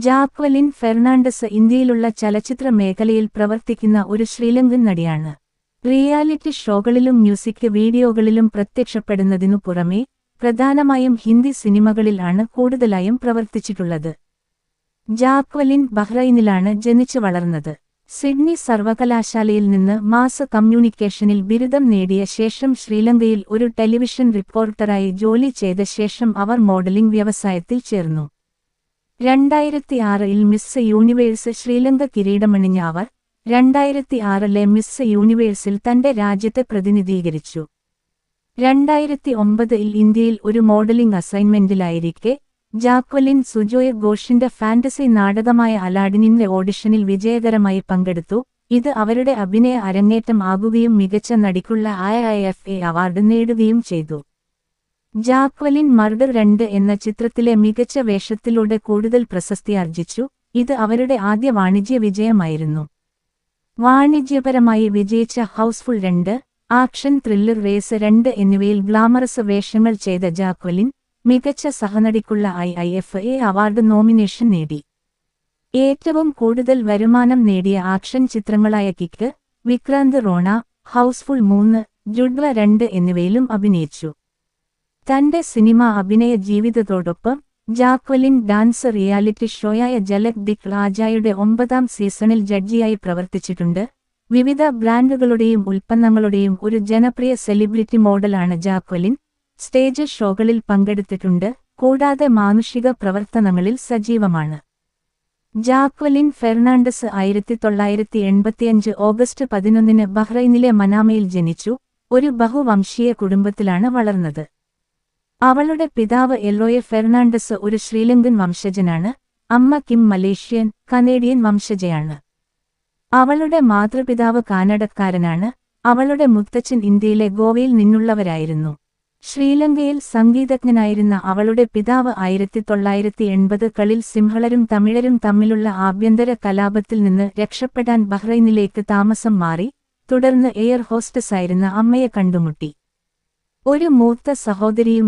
Jacqueline Fernandez ഇന്ത്യയിലുള്ള ചലച്ചിത്ര മേഖലയിൽ പ്രവർത്തിക്കുന്ന ഒരു ശ്രീലങ്കൻ നടിയാണ്. റിയാലിറ്റി ഷോകളിലും മ്യൂസിക് വീഡിയോകളിലും പ്രത്യക്ഷപ്പെടുന്നതിനു പുറമേ പ്രധാനമായും ഹിന്ദി സിനിമകളിൽ ആണ് കൂടുതലായും പ്രവർത്തിച്ചിട്ടുള്ളത്. ജാക്വലിൻ ബഹ്റൈനിലാണ് ജനിച്ചു വളർന്നത്. സിഡ്നി സർവകലാശാലയിൽ നിന്ന് മാസ് കമ്മ്യൂണിക്കേഷനിൽ ബിരുദം നേടിയ ശേഷം ശ്രീലങ്കയിൽ ഒരു ടെലിവിഷൻ റിപ്പോർട്ടറായി ജോലി ചെയ്ത ശേഷം അവർ മോഡലിംഗ് വ്യവസായത്തിൽ ചേർന്നു. 2006-ൽ മിസ് യൂണിവേഴ്സ് ശ്രീലങ്ക കിരീടമണിഞ്ഞ അവർ 2006-ലെ മിസ് യൂണിവേഴ്സിൽ തന്റെ രാജ്യത്തെ പ്രതിനിധീകരിച്ചു. 2009-ൽ ഇന്ത്യയിൽ ഒരു മോഡലിംഗ് അസൈൻമെന്റിലായിരിക്കെ ജാക്വലിൻ സുജോയ് ഘോഷിന്റെ ഫാന്റസി നാടകമായ അലാഡിനിന്റെ ഓഡിഷനിൽ വിജയകരമായി പങ്കെടുത്തു. ഇത് അവരുടെ അഭിനയ അരങ്ങേറ്റം ആകുകയും മികച്ച നടിക്കുള്ള IIFA അവാർഡ് നേടുകയും ചെയ്തു. ജാക്വലിൻ മർഡർ 2 എന്ന ചിത്രത്തിലെ മികച്ച വേഷത്തിലൂടെ കൂടുതൽ പ്രശസ്തിയാർജിച്ചു. ഇത് അവരുടെ ആദ്യ വാണിജ്യ വിജയമായിരുന്നു. വാണിജ്യപരമായി വിജയിച്ച ഹൗസ്ഫുൾ 2, ആക്ഷൻ ത്രില്ലർ റേസ് 2 എന്നിവയിൽ ഗ്ലാമറസ് വേഷങ്ങൾ ചെയ്ത ജാക്വലിൻ മികച്ച സഹനടിക്കുള്ള IIFA അവാർഡ് നോമിനേഷൻ നേടി. ഏറ്റവും കൂടുതൽ വരുമാനം നേടിയ ആക്ഷൻ ചിത്രങ്ങളായ കിക്ക്, വിക്രാന്ത് റോണ, ഹൗസ്ഫുൾ 3, ജുഡ്വ 2 എന്നിവയിലും അഭിനയിച്ചു. തന്റെ സിനിമാ അഭിനയ ജീവിതത്തോടൊപ്പം ജാക്വലിൻ ഡാൻസ് റിയാലിറ്റി ഷോയായ ജലക് ദിക് രാജായുടെ 9ാം സീസണിൽ ജഡ്ജിയായി പ്രവർത്തിച്ചിട്ടുണ്ട്. വിവിധ ബ്രാൻഡുകളുടെയും ഉൽപ്പന്നങ്ങളുടെയും ഒരു ജനപ്രിയ സെലിബ്രിറ്റി മോഡലാണ് ജാക്വലിൻ. സ്റ്റേജ് ഷോകളിൽ പങ്കെടുത്തിട്ടുണ്ട്, കൂടാതെ മാനുഷിക പ്രവർത്തനങ്ങളിൽ സജീവമാണ്. ജാക്വലിൻ ഫെർണാണ്ടസ് 1985 ഓഗസ്റ്റ് 11 ബഹ്റൈനിലെ മനാമയിൽ ജനിച്ചു. ഒരു ബഹുവംശീയ കുടുംബത്തിലാണ് വളർന്നത്. അവളുടെ പിതാവ് എലോയ ഫെർണാണ്ടസ് ഒരു ശ്രീലങ്കൻ വംശജനാണ്. അമ്മ കിം മലേഷ്യൻ, കനേഡിയൻ വംശജയാണ്. അവളുടെ മാതൃപിതാവ് കാനഡക്കാരനാണ്. അവളുടെ മുത്തച്ഛൻ ഇന്ത്യയിലെ ഗോവയിൽ നിന്നുള്ളവരായിരുന്നു. ശ്രീലങ്കയിൽ സംഗീതജ്ഞനായിരുന്ന അവളുടെ പിതാവ് 1980-കളിൽ സിംഹളരും തമിഴരും തമ്മിലുള്ള ആഭ്യന്തര കലാപത്തിൽ നിന്ന് രക്ഷപ്പെടാൻ ബഹ്റൈനിലേക്ക് താമസം മാറി. തുടർന്ന് എയർ ഹോസ്റ്റസായിരുന്ന അമ്മയെ കണ്ടുമുട്ടി. ഒരു മൂത്ത സഹോദരിയും